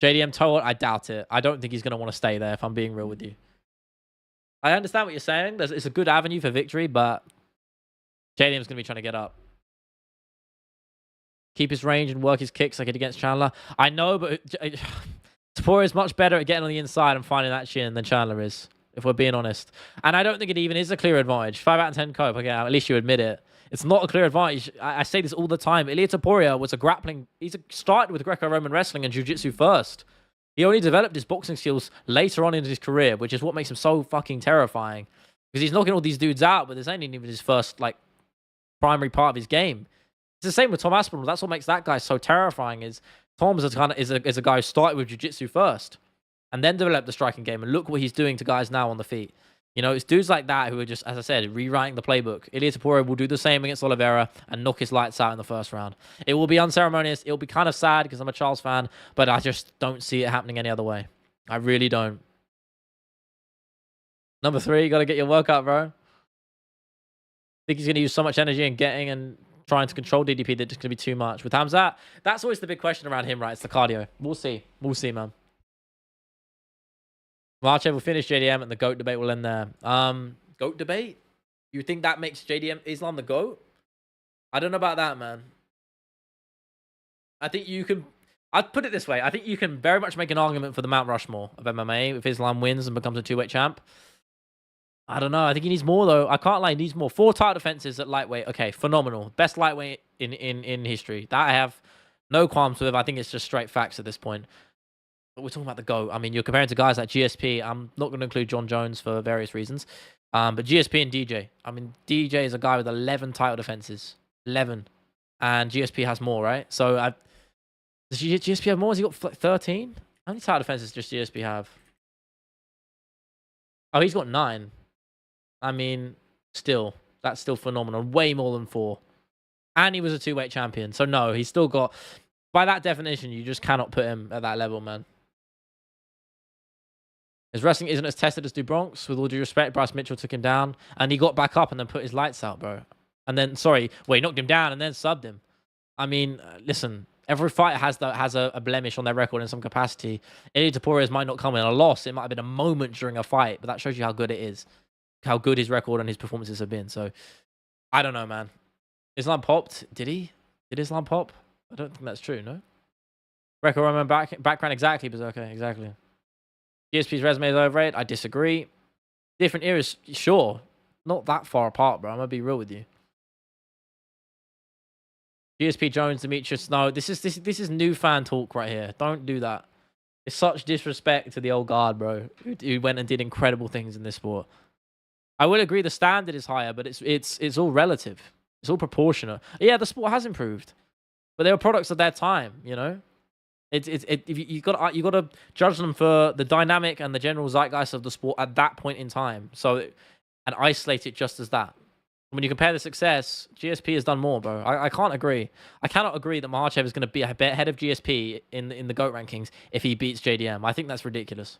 JDM told, I doubt it. I don't think he's gonna want to stay there, if I'm being real with you. I understand what you're saying. It's a good avenue for victory, but JDM's gonna be trying to get up. Keep his range and work his kicks like he did against Chandler. I know, but Topuria is much better at getting on the inside and finding that chin than Chandler is, if we're being honest. And I don't think it even is a clear advantage. 5 out of 10 cope. Okay, at least you admit it. It's not a clear advantage. I say this all the time. Ilia Topuria was a grappling... started with Greco-Roman wrestling and jiu-jitsu first. He only developed his boxing skills later on in his career, which is what makes him so fucking terrifying. Because he's knocking all these dudes out, but this ain't even his first, like, primary part of his game. It's the same with Tom Aspinall. That's what makes that guy so terrifying. Is Tom's is a guy who started with jiu-jitsu first and then developed the striking game. And look what he's doing to guys now on the feet. You know, it's dudes like that who are just, as I said, rewriting the playbook. Ilia Topuria will do the same against Oliveira and knock his lights out in the first round. It will be unceremonious. It'll be kind of sad because I'm a Charles fan, but I just don't see it happening any other way. I really don't. Number 3, you got to get your workout, bro. Think he's going to use so much energy in getting and trying to control DDP that it's going to be too much. With Hamzat, that's always the big question around him, right? It's the cardio. We'll see. We'll see, man. Marchev will finish JDM and the GOAT debate will end there. GOAT debate? You think that makes JDM Islam the GOAT? I don't know about that, man. I think you can... I'd put it this way. I think you can very much make an argument for the Mount Rushmore of MMA if Islam wins and becomes a 2-weight champ. I don't know. I think he needs more, though. I can't lie. He needs more. 4 title defenses at lightweight. Okay, phenomenal. Best lightweight in history. That I have no qualms with. I think it's just straight facts at this point. But we're talking about the GOAT. I mean, you're comparing to guys like GSP. I'm not going to include John Jones for various reasons. But GSP and DJ. I mean, DJ is a guy with 11 title defenses. 11. And GSP has more, right? So, does GSP have more? Has he got 13? How many title defenses does GSP have? Oh, he's got 9. I mean, still, that's still phenomenal. Way more than 4. And he was a 2-weight champion. So, no, he's still got... By that definition, you just cannot put him at that level, man. His wrestling isn't as tested as DuBronx. With all due respect, Bryce Mitchell took him down. And he got back up and then put his lights out, bro. And then, he knocked him down and then subbed him. I mean, listen... Every fighter has a blemish on their record in some capacity. Ilia Topuria's might not come in a loss. It might have been a moment during a fight, but that shows you how good it is. How good his record and his performances have been. So, I don't know, man. Islam popped. Did he? Did Islam pop? I don't think that's true, no? Greco-Roman background, exactly, Berserker, exactly. GSP's resume is overrated. I disagree. Different eras, sure. Not that far apart, bro. I'm going to be real with you. GSP Jones, Demetrius, no, this is new fan talk right here. Don't do that. It's such disrespect to the old guard, bro, who went and did incredible things in this sport. I will agree the standard is higher, but it's all relative. It's all proportionate. Yeah, the sport has improved, but they were products of their time. You know, you got to judge them for the dynamic and the general zeitgeist of the sport at that point in time. So, and isolate it just as that. When you compare the success, GSP has done more, bro. I can't agree. I cannot agree that Makhachev is going to be ahead of GSP in the GOAT rankings if he beats JDM. I think that's ridiculous.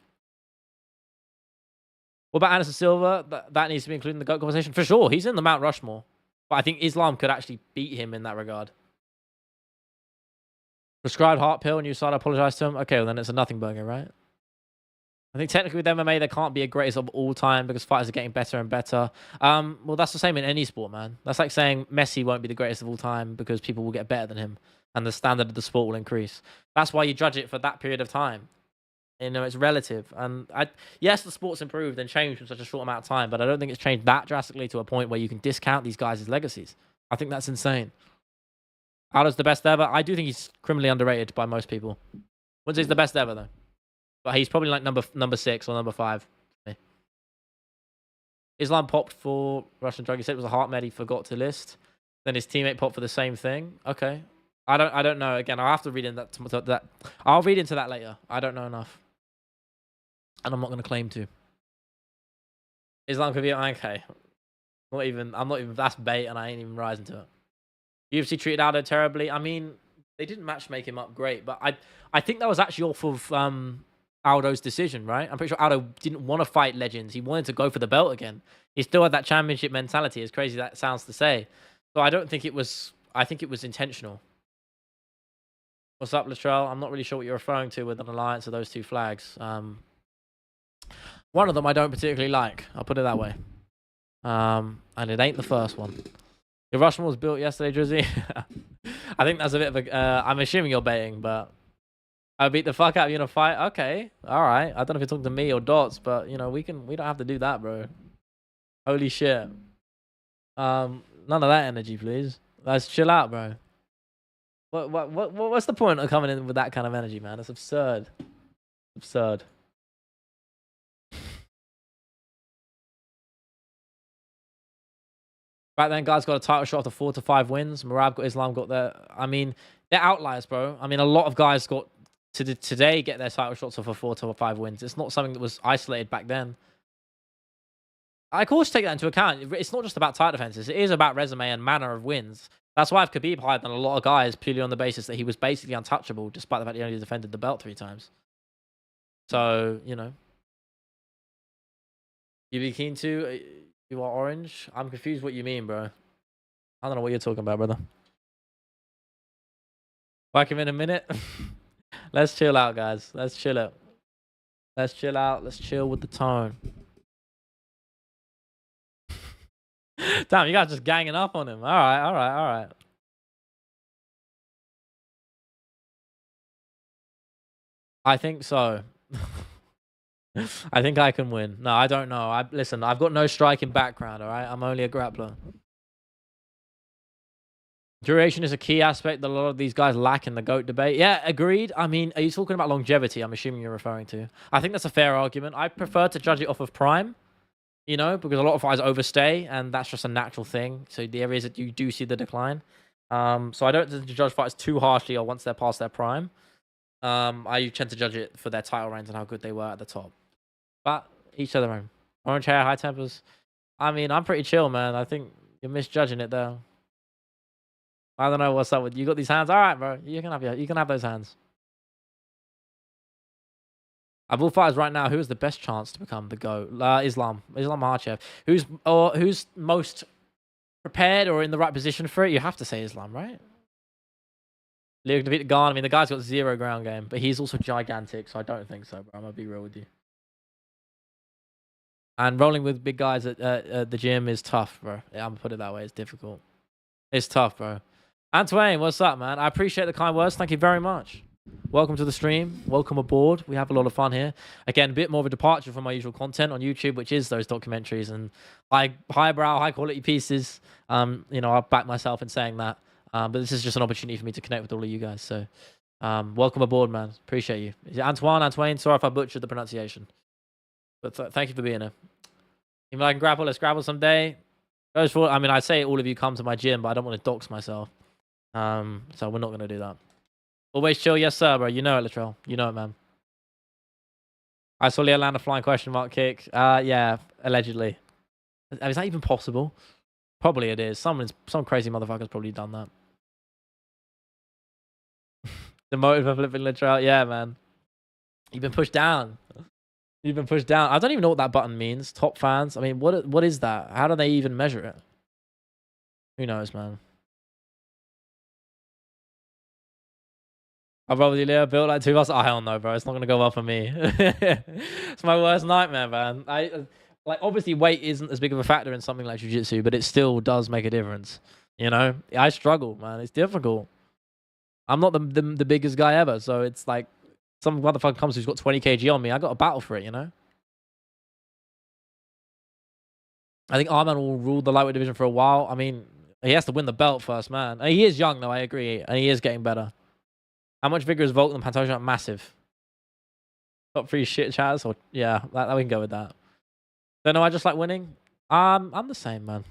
What about Anderson Silva? That needs to be included in the GOAT conversation. For sure, he's in the Mount Rushmore. But I think Islam could actually beat him in that regard. Prescribed heart pill and you start to apologize to him. Okay, well then it's a nothing burger, right? I think technically with MMA, there can't be a greatest of all time because fighters are getting better and better. Well, that's the same in any sport, man. That's like saying Messi won't be the greatest of all time because people will get better than him and the standard of the sport will increase. That's why you judge it for that period of time. You know, it's relative. And yes, the sport's improved and changed in such a short amount of time, but I don't think it's changed that drastically to a point where you can discount these guys' legacies. I think that's insane. Aldo's the best ever. I do think he's criminally underrated by most people. Wouldn't say he's the best ever, though. But he's probably like number 6 or number 5. Islam popped for Russian drug. He said it was a heart med. He forgot to list. Then his teammate popped for the same thing. Okay, I don't know. Again, I'll have to read into that. I'll read into that later. I don't know enough, and I'm not going to claim to. Islam could be okay. I'm not even. That's bait, and I ain't even rising to it. UFC treated Aldo terribly. I mean, they didn't matchmake him up great, but I think that was actually off of Aldo's decision, right? I'm pretty sure Aldo didn't want to fight legends. He wanted to go for the belt again. He still had that championship mentality, as crazy as that sounds to say. So I don't think it was... I think it was intentional. What's up, Latrell? I'm not really sure what you're referring to with an alliance of those two flags. One of them I don't particularly like. I'll put it that way. And it ain't the first one. Your Rushmore was built yesterday, Drizzy. I think that's a bit of a... I'm assuming you're baiting, but... I beat the fuck out of you in a fight. Okay, all right. I don't know if you're talking to me or Dots, but you know we don't have to do that, bro. Holy shit. None of that energy, please. Let's chill out, bro. What's the point of coming in with that kind of energy, man? It's absurd. Absurd. Back then, guys got a title shot after 4 to 5 wins. Marab got Islam got their. I mean, they're outliers, bro. I mean, a lot of guys got. Today get their title shots off of 4 to 5 wins. It's not something that was isolated back then. I of course take that into account. It's not just about title defenses. It is about resume and manner of wins. That's why I have Khabib higher than a lot of guys purely on the basis that he was basically untouchable, despite the fact he only defended the belt 3 times. So, you know. You be keen to? You are orange? I'm confused what you mean, bro. I don't know what you're talking about, brother. Back him in a minute. Let's chill out, guys. Let's chill out. Let's chill out. Let's chill with the tone. Damn, you guys just ganging up on him. All right. I think so. I think I can win. No, I don't know. Listen, I've got no striking background, all right? I'm only a grappler. Duration is a key aspect that a lot of these guys lack in the GOAT debate. Yeah, agreed. I mean, are you talking about longevity? I'm assuming you're referring to. I think that's a fair argument. I prefer to judge it off of prime, you know, because a lot of fighters overstay, and that's just a natural thing. So the areas that you do see the decline. So I don't tend to judge fighters too harshly or once they're past their prime. I tend to judge it for their title reigns and how good they were at the top. But each to their own. Orange hair, high tempers. I mean, I'm pretty chill, man. I think you're misjudging it, though. I don't know what's up with you. Got these hands. All right, bro. You can have those hands. Of all fighters right now, who has the best chance to become the GOAT? Islam Makhachev. Who's most prepared or in the right position for it? You have to say Islam, right? Leo defeated Garn. I mean, the guy's got 0 ground game, but he's also gigantic, so I don't think so, bro. I'm gonna be real with you. And rolling with big guys at the gym is tough, bro. Yeah, I'm gonna put it that way. It's difficult. It's tough, bro. Antoine, what's up, man? I appreciate the kind words. Thank you very much. Welcome to the stream. Welcome aboard. We have a lot of fun here. Again, a bit more of a departure from my usual content on YouTube, which is those documentaries and highbrow, high-quality pieces. You know, I'll back myself in saying that. But this is just an opportunity for me to connect with all of you guys. So, welcome aboard, man. Appreciate you. Is it Antoine? Sorry if I butchered the pronunciation. But thank you for being here. If I can grapple, let's grapple someday. Goes for. I mean, I say all of you come to my gym, but I don't want to dox myself. So we're not going to do that. Always chill, yes sir, bro. You know it, Latrell. You know it, man. I saw Leo land a flying question mark kick. Yeah, allegedly. Is that even possible? Probably it is. Some crazy motherfucker's probably done that. The motive of flipping Latrell. Yeah, man. You've been pushed down. You've been pushed down. I don't even know what that button means. Top fans. I mean, what is that? How do they even measure it? Who knows, man? I probably built like 2 muscle. I don't know, bro. It's not gonna go well for me. It's my worst nightmare, man. Like obviously weight isn't as big of a factor in something like jiu-jitsu, but it still does make a difference. You know, I struggle, man. It's difficult. I'm not the biggest guy ever, so it's like some motherfucker comes who's got 20 kg on me. I got to battle for it, you know. I think Arman will rule the lightweight division for a while. I mean, he has to win the belt first, man. And he is young, though. I agree, and he is getting better. How much bigger is Volk than Pantoja? Massive. Top 3 shit chats, or yeah, that we can go with that. Don't know. I just like winning. I'm the same, man.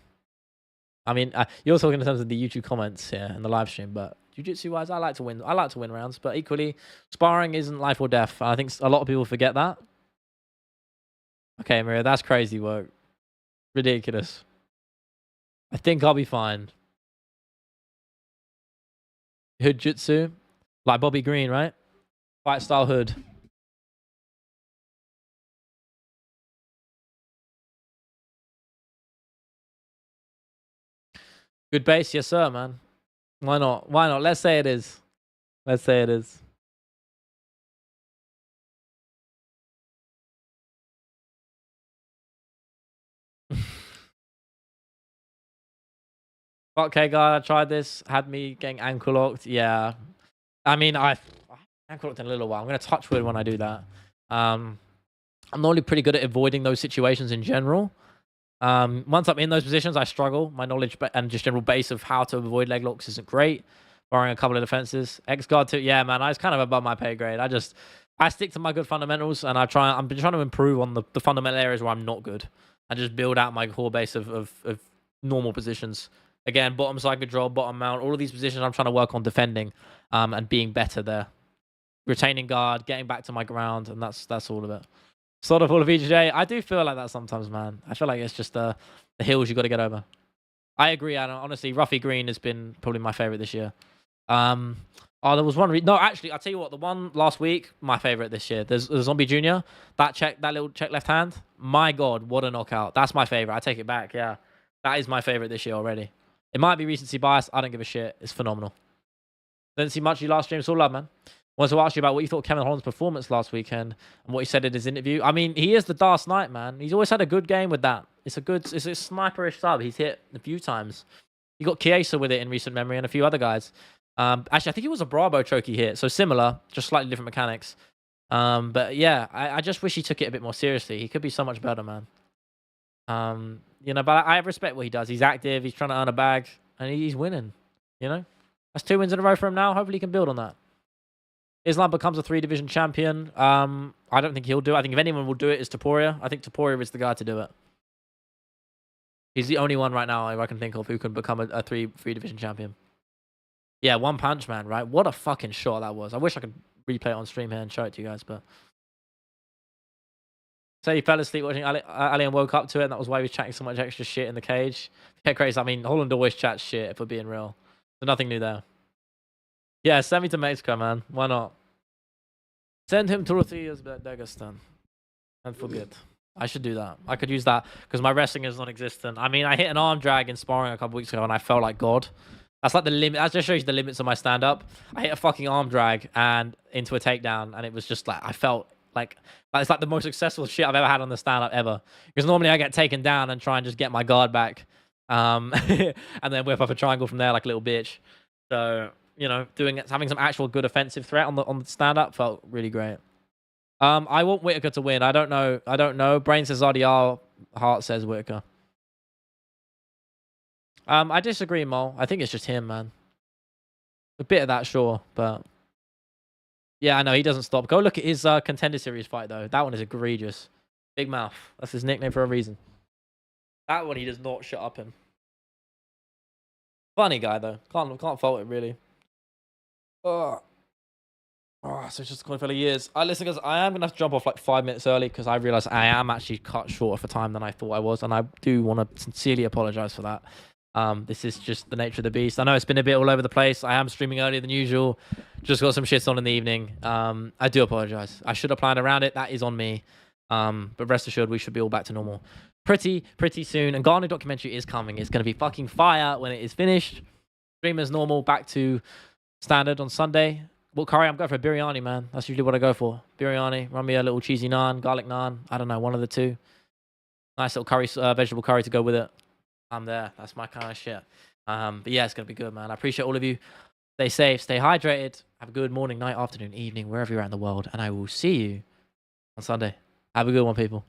I mean, you're talking in terms of the YouTube comments here and the live stream, but jiu-jitsu wise, I like to win. I like to win rounds, but equally, sparring isn't life or death. I think a lot of people forget that. Okay, Maria, that's crazy work. Ridiculous. I think I'll be fine. Hood Jutsu, like Bobby Green, right? Fight style hood. Good base, yes sir, man. Why not? Why not? Let's say it is. Let's say it is. Okay, guy, I tried this. Had me getting ankle locked. Yeah. I mean, I ankle locked in a little while. I'm gonna touch wood when I do that. I'm normally pretty good at avoiding those situations in general. Once I'm in those positions, I struggle. My knowledge and just general base of how to avoid leg locks isn't great, barring a couple of defenses. X guard too. Yeah, man, I was kind of above my pay grade. I stick to my good fundamentals, and I'm trying to improve on the fundamental areas where I'm not good, and just build out my core base of normal positions. Again, bottom side control, bottom mount, all of these positions I'm trying to work on defending, and being better there. Retaining guard, getting back to my ground, and that's all of it. Sort of all of EJ. I do feel like that sometimes, man. I feel like it's just the hills you got to get over. I agree, Adam. Honestly, Ruffy Green has been probably my favorite this year. Oh, there was one. No, actually, I'll tell you what. The one last week, my favorite this year. There's Zombie Junior. That little check left hand. My God, what a knockout! That's my favorite. I take it back. Yeah, that is my favorite this year already. It might be recency bias. I don't give a shit. It's phenomenal. Didn't see much of you last stream. It's all love, man. Wanted to ask you about what you thought of Kevin Holland's performance last weekend and what he said in his interview. I mean, he is the Dark Knight, man. He's always had a good game with that. It's a sniperish sub. He's hit a few times. You got Chiesa with it in recent memory and a few other guys. Actually, I think it was a Bravo choke he hit. So similar, just slightly different mechanics. But yeah, I just wish he took it a bit more seriously. He could be so much better, man. You know, but I respect what he does. He's active. He's trying to earn a bag, and he's winning. You know, that's 2 wins in a row for him now. Hopefully, he can build on that. Islam becomes a 3-division champion. I don't think he'll do it. I think if anyone will do it, is Topuria. I think Topuria is the guy to do it. He's the only one right now I can think of who can become a three-division champion. Yeah, One Punch Man, right? What a fucking shot that was. I wish I could replay it on stream here and show it to you guys, but... So he fell asleep watching Ali and woke up to it, and that was why he was chatting so much extra shit in the cage. Yeah, crazy. I mean, Holland always chats shit, if we're being real. So nothing new there. Yeah, send me to Mexico, man. Why not? Send him to Dagestan. And forget. I should do that. I could use that because my wrestling is non-existent. I mean, I hit an arm drag in sparring a couple weeks ago and I felt like God. That's like the limit. That just shows you the limits of my stand-up. I hit a fucking arm drag and into a takedown, and it was just like I felt like it's like the most successful shit I've ever had on the stand-up ever. Because normally I get taken down and try and just get my guard back, and then whip up a triangle from there like a little bitch. So you know, having some actual good offensive threat on the stand-up felt really great. I want Whitaker to win. I don't know. Brain says RDR. Heart says Whitaker. I disagree, Mo. I think it's just him, man. A bit of that, sure, but yeah, I know he doesn't stop. Go look at his Contender Series fight though. That one is egregious. Big mouth. That's his nickname for a reason. That one he does not shut up him. Funny guy though. Can't fault it really. So it's just a couple of years. Listen, guys, I am going to have to jump off like 5 minutes early because I realised I am actually cut shorter for time than I thought I was. And I do want to sincerely apologise for that. This is just the nature of the beast. I know it's been a bit all over the place. I am streaming earlier than usual. Just got some shit on in the evening. I do apologise. I should have planned around it. That is on me. But rest assured, we should be all back to normal pretty soon. And Garner documentary is coming. It's going to be fucking fire when it is finished. Stream as normal, back to standard on Sunday. What curry? I'm going for a biryani, man. That's usually what I go for. Biryani. Run me a little cheesy naan, garlic naan. I don't know, one of the two. Nice little curry, vegetable curry to go with it. I'm there. That's my kind of shit. But yeah, it's gonna be good, man. I appreciate all of you. Stay safe, stay hydrated. Have a good morning, night, afternoon, evening, wherever you're at in the world, and I will see you on Sunday. Have a good one, people.